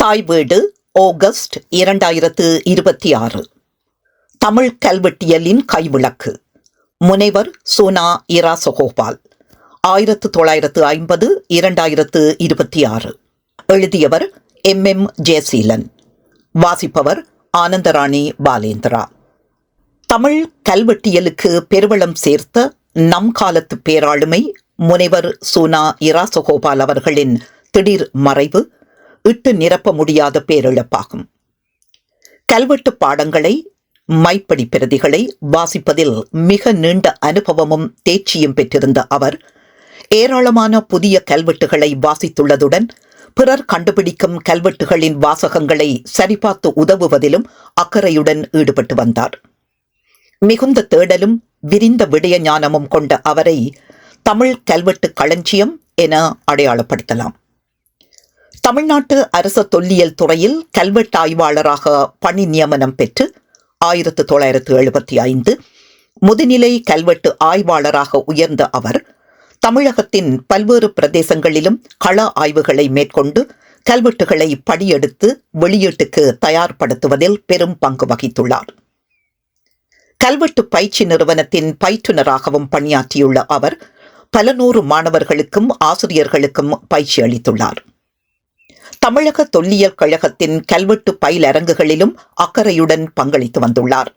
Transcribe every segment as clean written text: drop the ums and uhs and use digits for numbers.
தாய் வீடு ஆகஸ்ட் 2026. தமிழ் கல்வெட்டியலின் கைவிளக்கு. முனைவர் சோனா இராசகோபால். 1950 2026. எழுதியவர் MM ஜெயசீலன். வாசிப்பவர் ஆனந்தராணி பாலேந்திரா. தமிழ் கல்வெட்டியலுக்கு பெருவளம் சேர்த்த நம் காலத்து பேராளுமை முனைவர் சோனா இராசகோபால் அவர்களின் திடீர் மறைவு இட்டு நிரப்ப முடியாத பேரிழப்பாகும். கல்வெட்டு பாடங்களை, மைப்படி பிரதிகளை வாசிப்பதில் மிக நீண்ட அனுபவமும் தேர்ச்சியும் பெற்றிருந்த அவர் ஏராளமான புதிய கல்வெட்டுகளை வாசித்துள்ளதுடன் பிறர் கண்டுபிடிக்கும் கல்வெட்டுகளின் வாசகங்களை சரிபார்த்து உதவுவதிலும் அக்கறையுடன் ஈடுபட்டு வந்தார். மிகுந்த தேடலும் விரிந்த விடய ஞானமும் கொண்ட அவரை தமிழ் கல்வெட்டு களஞ்சியம் என அடையாளப்படுத்தலாம். தமிழ்நாட்டு அரச தொல்லியல் துறையில் கல்வெட்டாய்வாளராக பணி நியமனம் பெற்று 1975 முதுநிலை கல்வெட்டு ஆய்வாளராக உயர்ந்த அவர் தமிழகத்தின் பல்வேறு பிரதேசங்களிலும் கள ஆய்வுகளை மேற்கொண்டு கல்வெட்டுகளை படியெடுத்து வெளியீட்டுக்கு தயார்படுத்துவதில் பெரும் பங்கு வகித்துள்ளார். கல்வெட்டு பயிற்சி நிறுவனத்தின் பயிற்றுனராகவும் பணியாற்றியுள்ள அவர் பல நூறு மாணவர்களுக்கும் ஆசிரியர்களுக்கும் பயிற்சி அளித்துள்ளார். தமிழக தொல்லியல் கழகத்தின் கல்வெட்டு பயிலரங்குகளிலும் அக்கறையுடன் பங்களித்து வந்துள்ளார்.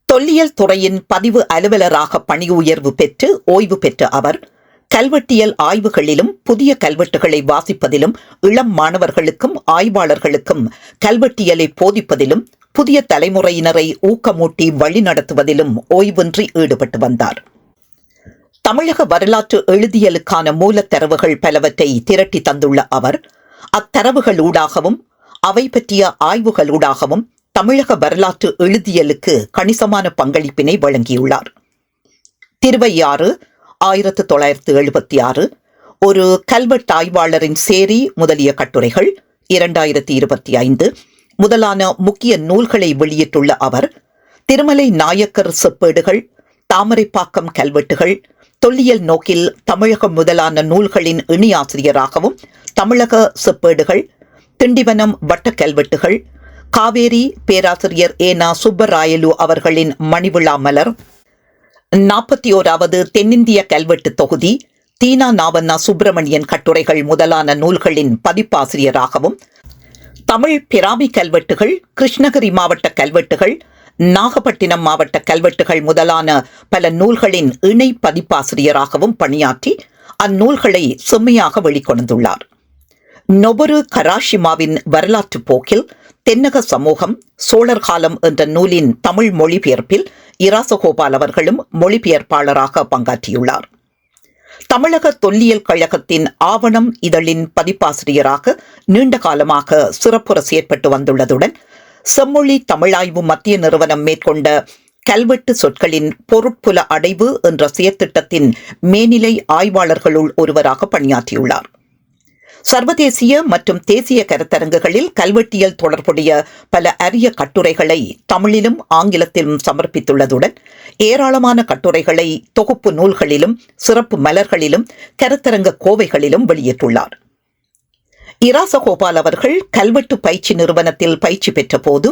தொல்லியல் துறையின் பதிவு அலுவலராக பணி உயர்வு பெற்று ஓய்வு பெற்ற அவர் கல்வெட்டியல் ஆய்வுகளிலும் புதிய கல்வெட்டுகளை வாசிப்பதிலும் இளம் மாணவர்களுக்கும் ஆய்வாளர்களுக்கும் கல்வெட்டியலை போதிப்பதிலும் புதிய தலைமுறையினரை ஊக்கமூட்டி வழிநடத்துவதிலும் ஓய்வின்றி ஈடுபட்டு வந்தார். தமிழக வரலாற்று எழுதியலுக்கான மூலத்தரவுகள் பலவற்றை திரட்டி தந்துள்ள அவர் அத்தரவுகளூடாகவும் அவை பற்றிய ஆய்வுகளூடாகவும் தமிழக வரலாற்று எழுதியலுக்கு கணிசமான பங்களிப்பினை வழங்கியுள்ளார். திருவையாறு 1976, ஒரு கல்வெட்டாய்வாளரின் சேரி முதலிய கட்டுரைகள் 2025 முதலான முக்கிய நூல்களை வெளியிட்டுள்ள அவர் திருமலை நாயக்கர் செப்பேடுகள், தாமரைப்பாக்கம் கல்வெட்டுகள், தொல்லியல் நோக்கில் தமிழகம் முதலான நூல்களின் இணையாசிரியராகவும் தமிழக செப்பேடுகள், திண்டிவனம் வட்ட கல்வெட்டுகள், காவேரி பேராசிரியர் ஏனா சுப்பராயலு அவர்களின் மணிவிழா மலர், 41வது தென்னிந்திய கல்வெட்டு தொகுதி, தீனா நாவண்ணா சுப்பிரமணியன் கட்டுரைகள் முதலான நூல்களின் பதிப்பாசிரியராகவும் தமிழ் பிராமி கல்வெட்டுகள், கிருஷ்ணகிரி மாவட்ட கல்வெட்டுகள், நாகப்பட்டினம் மாவட்ட கல்வெட்டுகள் முதலான பல நூல்களின் இணை பதிப்பாசிரியராகவும் பணியாற்றி அந்நூல்களை செம்மையாக வெளிக்கொண்டுள்ளார். நொபுரு கராஷிமாவின் வரலாற்று போக்கில் தென்னக சமூகம் சோழர் காலம் என்ற நூலின் தமிழ் மொழிபெயர்ப்பில் இராசகோபால் அவர்களும் மொழிபெயர்ப்பாளராக பங்காற்றியுள்ளார். தமிழக தொல்லியல் கழகத்தின் ஆவணம் இதழின் பதிப்பாசிரியராக நீண்ட காலமாக சிறப்புற செயற்பட்டு வந்துள்ளதுடன் செம்மொழி தமிழாய்வு மத்திய நிறுவனம் மேற்கொண்ட கல்வெட்டு சொற்களின் பொருட்புல அடைவு என்ற செயற்திட்டத்தின் மேனிலை ஆய்வாளர்களுள் ஒருவராக பணியாற்றியுள்ளார். சர்வதேசிய மற்றும் தேசிய கருத்தரங்குகளில் கல்வெட்டியல் தொடர்புடைய பல அரிய கட்டுரைகளை தமிழிலும் ஆங்கிலத்திலும் சமர்ப்பித்துள்ளதுடன் ஏராளமான கட்டுரைகளை தொகுப்பு நூல்களிலும் சிறப்பு மலர்களிலும் கருத்தரங்க கோவைகளிலும் வெளியிட்டுள்ளார். இராசகோபால் அவர்கள் கல்வெட்டு பயிற்சி நிறுவனத்தில் பயிற்சி பெற்ற போது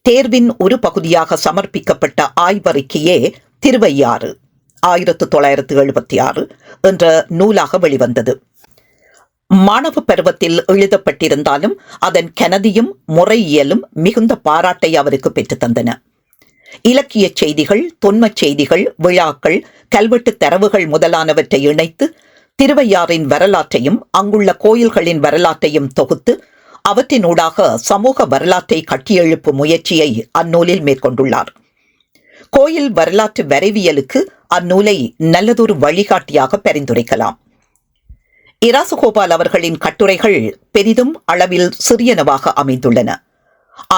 தேர்வின் ஒரு பகுதியாக சமர்ப்பிக்கப்பட்ட ஆய்வறிக்கையே திருவையாறு 1976 என்ற நூலாக வெளிவந்தது. மாணவ பருவத்தில் எழுதப்பட்டிருந்தாலும் அதன் கனதியும் முறையியலும் மிகுந்த பாராட்டை அவருக்கு பெற்று தந்தன. இலக்கிய செய்திகள், தொன்மச் செய்திகள், விழாக்கள், கல்வெட்டு தரவுகள் முதலானவற்றை இணைத்து திருவையாறின் வரலாற்றையும் அங்குள்ள கோயில்களின் வரலாற்றையும் தொகுத்து அவற்றினூடாக சமூக வரலாற்றை கட்டியெழுப்பும் முயற்சியை அந்நூலில் மேற்கொண்டுள்ளார். கோயில் வரலாற்று வரைவியலுக்கு அந்நூலை நல்லதொரு வழிகாட்டியாக பரிந்துரைக்கலாம். இராசகோபால் அவர்களின் கட்டுரைகள் பெரிதும் அளவில் சிறியனவாக அமைந்துள்ளன.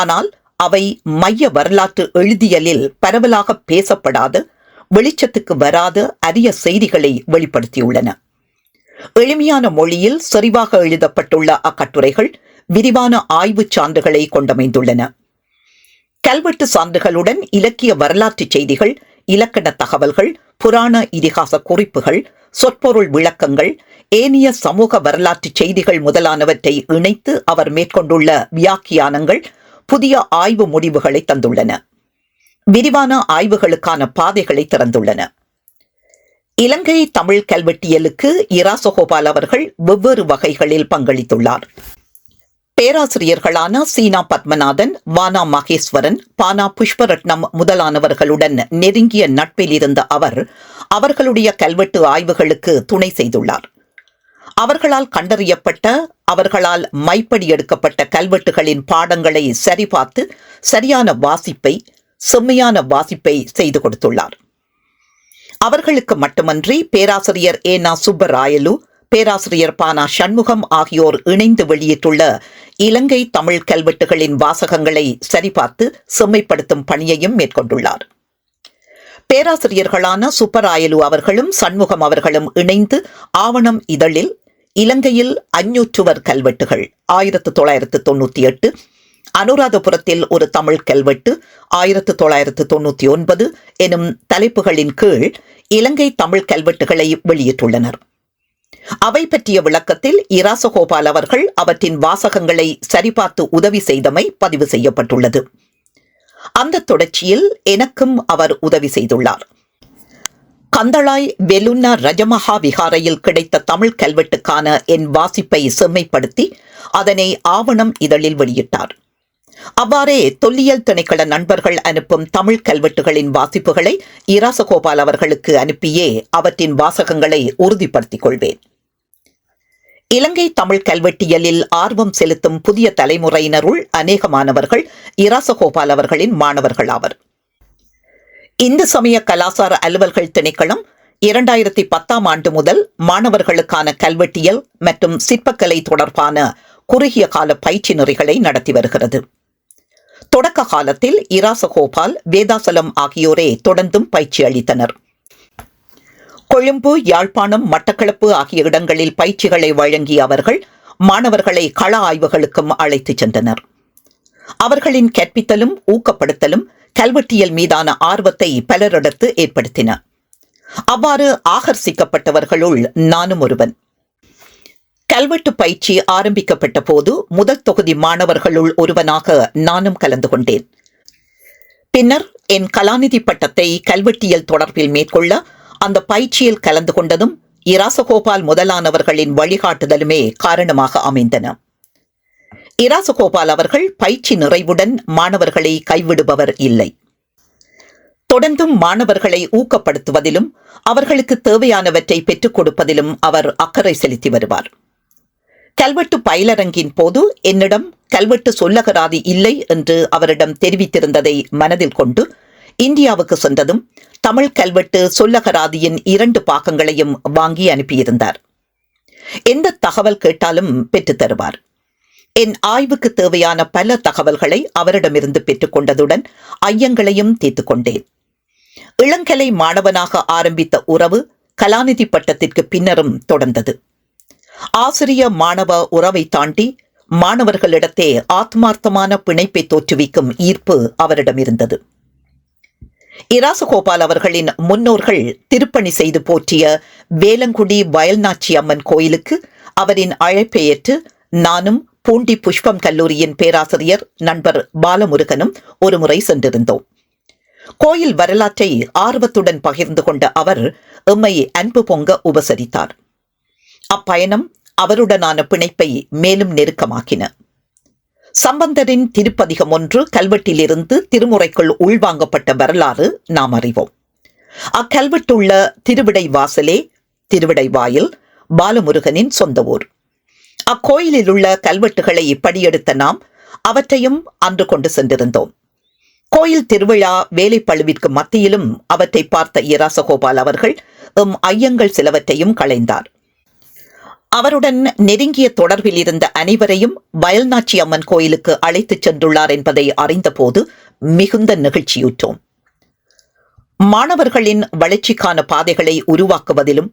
ஆனால் அவை மைய வரலாற்று எழுதியலில் பரவலாக பேசப்படாத, வெளிச்சத்துக்கு வராத அரிய செய்திகளை வெளிப்படுத்தியுள்ளன. எளிமையான மொழியில் செறிவாக எழுதப்பட்டுள்ள அக்கட்டுரைகள் விரிவான ஆய்வு சான்றுகளை கொண்டமைந்துள்ளன. கல்வெட்டு சான்றுகளுடன் இலக்கிய வரலாற்று செய்திகள் இலக்கண தகவல்கள், புராண இதிகாச குறிப்புகள், சொற்பொருள் விளக்கங்கள், ஏனைய சமூக வரலாற்று செய்திகள் முதலானவற்றை இணைத்து அவர் மேற்கொண்டுள்ள வியாக்கியானங்கள் புதிய ஆய்வு முடிவுகளை தந்துள்ளன. விரிவான ஆய்வுகளுக்கான பாதைகளை திறந்துள்ளன. இலங்கை தமிழ் கல்வெட்டியலுக்கு இராசகோபால் அவர்கள் வெவ்வேறு வகைகளில் பங்களித்துள்ளார். பேராசிரியர்களான சீனா பத்மநாதன், வானா மகேஸ்வரன், பானா புஷ்பரட்னம் முதலானவர்களுடன் நெருங்கிய நட்பில் இருந்த அவர் அவர்களுடைய கல்வெட்டு ஆய்வுகளுக்கு துணை செய்துள்ளார். அவர்களால் கண்டறியப்பட்ட, அவர்களால் மைப்படி எடுக்கப்பட்ட கல்வெட்டுகளின் பாடங்களை சரிபார்த்து சரியான வாசிப்பை, செம்மையான வாசிப்பை செய்து கொடுத்துள்ளார். அவர்களுக்கு மட்டுமன்றி பேராசிரியர் ஏனா சுப்பராயலு, பேராசிரியர் பானா சண்முகம் ஆகியோர் இணைந்து வெளியிட்டுள்ள இலங்கை தமிழ் கல்வெட்டுகளின் வாசகங்களை சரிபார்த்து செம்மைப்படுத்தும் பணியையும் மேற்கொண்டுள்ளார். பேராசிரியர்களான சுப்பராயலு அவர்களும் சண்முகம் அவர்களும் இணைந்து ஆவணம் இதழில் இலங்கையில் அஞ்சூற்றுவர் கல்வெட்டுகள் 1998, அனுராதபுரத்தில் ஒரு தமிழ் கல்வெட்டு 1999 எனும் தலைப்புகளின் கீழ் இலங்கை தமிழ் கல்வெட்டுகளை வெளியிட்டுள்ளனர். அவை பற்றிய விளக்கத்தில் இராசகோபால் அவர்கள் அவற்றின் வாசகங்களை சரிபார்த்து உதவி செய்தமை பதிவு செய்யப்பட்டுள்ளது. அந்த தொடர்ச்சியில் எனக்கும் அவர் உதவி செய்துள்ளார். கந்தளாய் வெலுன்னா ரஜமஹா விகாரையில் கிடைத்த தமிழ் கல்வெட்டுக்கான என் வாசிப்பை செம்மைப்படுத்தி அதனை ஆவணம் இதழில் வெளியிட்டார். அவ்வாறே தொல்லியல் திணைக்கள நண்பர்கள் அனுப்பும் தமிழ் கல்வெட்டுகளின் வாசிப்புகளை இராசகோபால் அவர்களுக்கு அனுப்பியே அவற்றின் வாசகங்களை உறுதிப்படுத்திக் கொள்வேன். இலங்கை தமிழ் கல்வெட்டியலில் ஆர்வம் செலுத்தும் புதிய தலைமுறையினருள் அநேகமானவர்கள் இராசகோபால் அவர்களின் மாணவர்கள் ஆவர். இந்து சமய கலாசார அலுவல்கள் திணைக்களம் 2010 முதல் மாணவர்களுக்கான கல்வெட்டியல் மற்றும் சிற்பக்கலை தொடர்பான குறுகிய கால பயிற்சி நெறிகளை நடத்தி வருகிறது. தொடக்க காலத்தில் இராசகோபால், வேதாசலம் ஆகியோரே தொடர்ந்தும் பயிற்சி அளித்தனர். கொழும்பு, யாழ்ப்பாணம், மட்டக்களப்பு ஆகிய இடங்களில் பயிற்சிகளை வழங்கிய அவர்கள் மாணவர்களை கள ஆய்வுகளுக்கும் அழைத்துச் சென்றனர். அவர்களின் கற்பித்தலும் ஊக்கப்படுத்தலும் கல்வெட்டியல் மீதான ஆர்வத்தை பலரிடத்து ஏற்படுத்தின. அவ்வாறு ஆகர்ஷிக்கப்பட்டவர்களுள் நானும் ஒருவன். கல்வெட்டு பயிற்சி ஆரம்பிக்கப்பட்ட போது முதல் தொகுதி மாணவர்களுள் ஒருவனாக நானும் கலந்து கொண்டேன். பின்னர் என் கலாநிதி பட்டத்தை கல்வெட்டியல் தொடர்பில் மேற்கொள்ள அந்த பயிற்சியில் கலந்து கொண்டதும் இராசகோபால் முதலானவர்களின் வழிகாட்டுதலுமே காரணமாக அமைந்தன. இராசகோபால் அவர்கள் பயிற்சி நிறைவுடன் மாணவர்களை கைவிடுபவர் இல்லை. தொடர்ந்தும் மாணவர்களை ஊக்கப்படுத்துவதிலும் அவர்களுக்கு தேவையானவற்றை பெற்றுக் கொடுப்பதிலும் அவர் அக்கறை செலுத்தி வருவார். கல்வெட்டு பயிலரங்கின் போது என்னிடம் கல்வெட்டு சொல்லகராதி இல்லை என்று அவரிடம் தெரிவித்திருந்ததை மனதில் கொண்டு இந்தியாவுக்கு சென்றதும் தமிழ் கல்வெட்டு சொல்லகராதியின் 2 பாகங்களையும் வாங்கி அனுப்பியிருந்தார். எந்த தகவல் கேட்டாலும் பெற்றுத் தருவார். என் ஆய்வுக்கு தேவையான பல தகவல்களை அவரிடமிருந்து பெற்றுக்கொண்டதுடன் ஐயங்களையும் தீர்த்துக் கொண்டேன். இளங்கலை மாணவனாக ஆரம்பித்த உறவு கலாநிதி பட்டத்திற்கு பின்னரும் தொடர்ந்தது. ஆசிரிய மாணவ உறவை தாண்டி மாணவர்களிடத்தே ஆத்மார்த்தமான பிணைப்பை தோற்றுவிக்கும் ஈர்ப்பு அவரிடம் இருந்தது. இராசகோபால் அவர்களின் முன்னோர்கள் திருப்பணி செய்து போற்றிய வேலங்குடி வயல்நாச்சி அம்மன் கோயிலுக்கு அவரின் அழைப்பை ஏற்று நானும் பூண்டி புஷ்பம் கல்லூரியின் பேராசிரியர் நண்பர் பாலமுருகனும் ஒருமுறை சென்றிருந்தோம். கோயில் வரலாற்றை ஆர்வத்துடன் பகிர்ந்து கொண்ட அவர் எம்மை அன்பு பொங்க உபசரித்தார். அப்பயணம் அவருடனான பிணைப்பை மேலும் நெருக்கமாக்கின. சம்பந்தரின் திருப்பதிகம் ஒன்று கல்வெட்டிலிருந்து திருமுறைக்குள் உள்வாங்கப்பட்ட வரலாறு நாம் அறிவோம். அக்கல்வெட்டுள்ள திருவிடை வாசலே, திருவிடை வாயில் பாலமுருகனின் சொந்த ஊர். அக்கோயிலில் உள்ள கல்வெட்டுகளை படியெடுத்த நாம் அவற்றையும் அன்று கொண்டு சென்றிருந்தோம். கோயில் திருவிழா வேலைப்பழுவிற்கு மத்தியிலும் அவற்றை பார்த்த இராசகோபால் அவர்கள் ஐயங்கள் சிலவற்றையும் களைந்தார். அவருடன் நெருங்கிய தொடர்பில் இருந்த அனைவரையும் வயல்நாச்சி அம்மன் கோயிலுக்கு அழைத்துச் சென்றுள்ளார் என்பதை அறிந்தபோது மிகுந்த நெகிழ்ச்சியுற்றோம். மாணவர்களின் வளர்ச்சிக்கான பாதைகளை உருவாக்குவதிலும்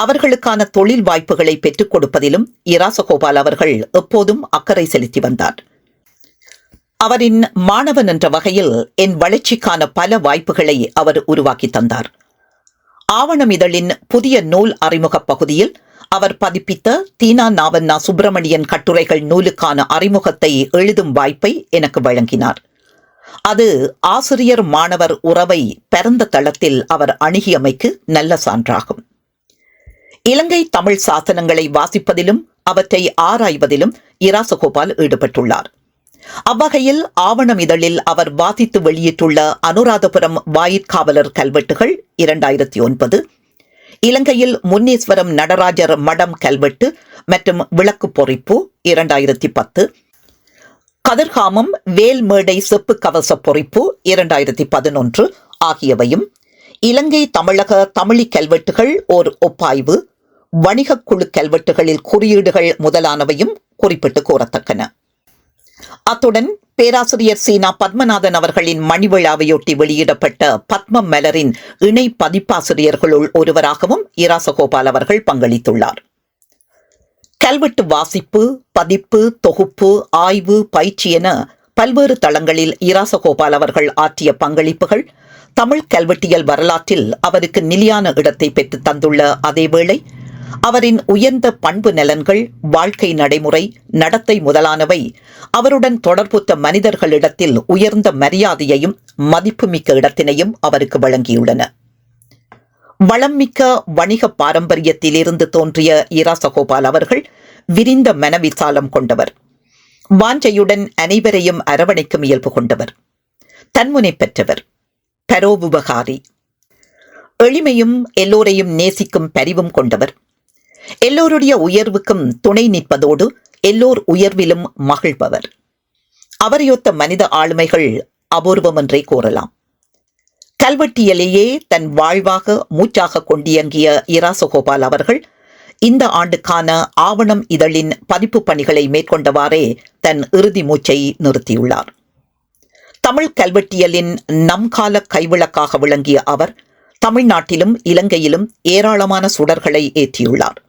அவர்களுக்கான தொழில் வாய்ப்புகளை பெற்றுக் கொடுப்பதிலும் இராசகோபால் அவர்கள் எப்போதும் அக்கறை செலுத்தி வந்தார். அவரின் மாணவன் என்ற வகையில் என் வளர்ச்சிக்கான பல வாய்ப்புகளை அவர் உருவாக்கி தந்தார். ஆவணம் இதழின் புதிய நூல் அறிமுகப் பகுதியில் அவர் பதிப்பித்த தீனா நாவண்ணா சுப்பிரமணியன் கட்டுரைகள் நூலுக்கான அறிமுகத்தை எழுதும் வாய்ப்பை எனக்கு வழங்கினார். அது ஆசிரியர் மாணவர் உறவை பரந்த தளத்தில் அவர் அணுகியமைக்கு நல்ல சான்றாகும். இலங்கை தமிழ் சாசனங்களை வாசிப்பதிலும் அவற்றை ஆராய்வதிலும் இராசகோபால் ஈடுபட்டுள்ளார். அவ்வகையில் ஆவணம் இதழில் அவர் வாசித்து வெளியிட்டுள்ள அனுராதபுரம் வாயிற்காவலர் கல்வெட்டுகள் 2009, இலங்கையில் முன்னீஸ்வரம் நடராஜர் மடம் கல்வெட்டு மற்றும் விளக்கு பொறிப்பு 2010, கதிர்காமம் வேல்மேடை செப்பு கவச பொறிப்பு 2011 ஆகியவையும், இலங்கை தமிழக தமிழி கல்வெட்டுகள் ஓர் ஒப்பாய்வு, வணிகக் குழு கல்வெட்டுகளில் குறியீடுகள் முதலானவையும் குறிப்பிட்டு கூறத்தக்கன. அத்துடன் பேராசிரியர் சீனா பத்மநாதன் அவர்களின் மணிவிழாவையொட்டி வெளியிடப்பட்ட பத்மம் மலரின் இணை பதிப்பாசிரியர்களுள் ஒருவராகவும் இராசகோபால் அவர்கள் பங்களித்துள்ளார். கல்வெட்டு வாசிப்பு, பதிப்பு, தொகுப்பு, ஆய்வு, பயிற்சி என பல்வேறு தளங்களில் இராசகோபால் அவர்கள் ஆற்றிய பங்களிப்புகள் தமிழ் கல்வெட்டியல் வரலாற்றில் அவருக்கு நிலையான இடத்தை பெற்று தந்துள்ள அதேவேளை அவரின் உயர்ந்த பண்பு நலன்கள், வாழ்க்கை நடைமுறை, நடத்தை முதலானவை அவருடன் தொடர்புற்ற மனிதர்களிடத்தில் உயர்ந்த மரியாதையையும் மதிப்புமிக்க இடத்தினையும் அவருக்கு வழங்கியுள்ளன. வளம்மிக்க வணிக பாரம்பரியத்திலிருந்து தோன்றிய இராசகோபால் அவர்கள் விரிந்த மனவிசாலம் கொண்டவர். வாஞ்சையுடன் அனைவரையும் அரவணைக்கும் இயல்பு கொண்டவர். தன்முனை பெற்றவர். பரோபகாரி. எளிமையும் எல்லோரையும் நேசிக்கும் பரிவும் கொண்டவர். எல்லோருடைய உயர்வுக்கும் துணை நிற்பதோடு எல்லோர் உயர்விலும் மகிழ்பவர். அவரையொத்த மனித ஆளுமைகள் அபூர்வம் என்றே கூறலாம். கல்வெட்டியலையே தன் வாழ்வாக மூச்சாக கொண்டியங்கிய இராசகோபால் அவர்கள் இந்த ஆண்டுக்கான ஆவணம் இதழின் பதிப்பு பணிகளை மேற்கொண்டவாறே தன் இறுதி மூச்சை நிறுத்தியுள்ளார். தமிழ் கல்வெட்டியலின் நம்கால கைவிளக்காக விளங்கிய அவர் தமிழ்நாட்டிலும் இலங்கையிலும் ஏராளமான சுடர்களை ஏற்றியுள்ளார்.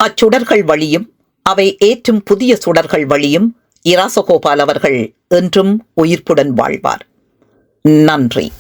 அச்சுடர்கள் வழியும் அவை ஏற்றும் புதிய சுடர்கள் வழியும் இராசகோபால் அவர்கள் என்றும் உயிர்ப்புடன் வாழ்வார். நன்றி.